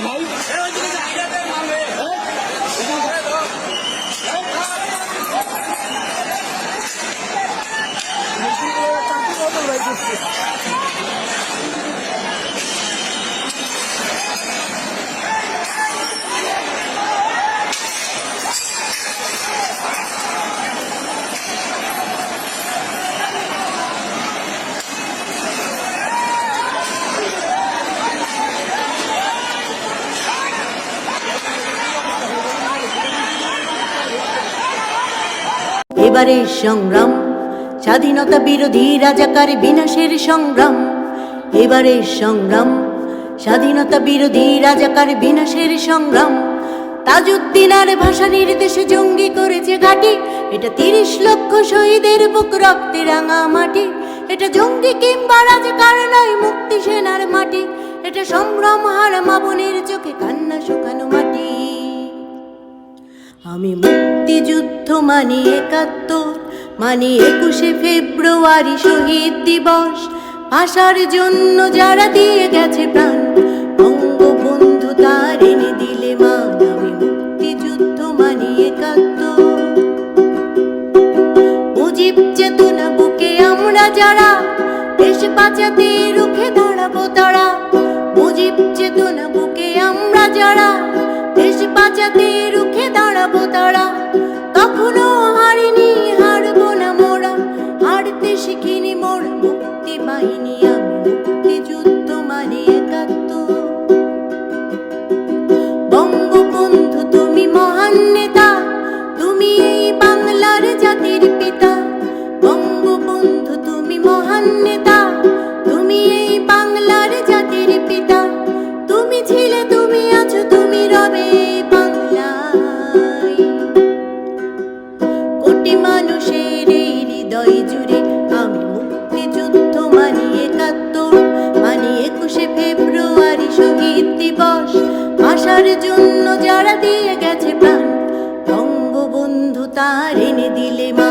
ভাই এবারের সংগ্রাম স্বাধীনতা বিরোধী রাজাকার বিনাশের সংগ্রাম। এবারের সংগ্রাম স্বাধীনতা বিরোধী রাজাকার বিনাশের সংগ্রাম। তাজউদ্দিন আর ভাষা নির্দেশে জঙ্গি করেছে ঘাঁটি। এটা ৩০ লক্ষ শহীদের বুক রক্তে রাঙা মাটি। এটা জঙ্গি কিংবা রাজাকার নয়, মুক্তি সেনার মাটি। এটা সংগ্রাম হারা মা বোনের চোখে কান্না শুকানো মাটি। আমি মুক্তিযুদ্ধ মানি ৭১, মানি ২১শে ফেব্রুয়ারি শহীদ দিবস। ভাষার জন্য যারা দিয়ে গেছে প্রাণ, বঙ্গবন্ধু তার এনে দিলে মান। আমি মুক্তিযুদ্ধ মানি ৭১। মুজিব চেতনা বুকে আমরা যারা, দেশ বাঁচাতে রুখে দাঁড়াবো তারা। মুজিব চেতনা বুকে আমরা যারা, দেশ বাঁচাতে রুখে দাঁড়াবো তারা। কখনো হারিনি, হারবো না মোরা, হারতে শিখিনি মোরা মুক্তি বাহিনী। আমি মুক্তিযুদ্ধ মানি ৭১। বঙ্গবন্ধু তুমি মহান নেতা, তুমি এই বাংলার জাতির পিতা। বঙ্গবন্ধু তুমি মহান নেতা, তুমি এই বাংলার জাতির পিতা। তুমি ছিলে, তুমি আছো, তুমি রবে বাংলায়। কোটি মানুষের এই হৃদয় জুড়ে আমি মুক্তিযুদ্ধ মানি ৭১, মানি ২১শে ফেব্রুয়ারি শহীদ দিবস। ভাষার জন্য যারা দিয়ে গেছে প্রাণ, বঙ্গবন্ধু তার এনে দিলে মা।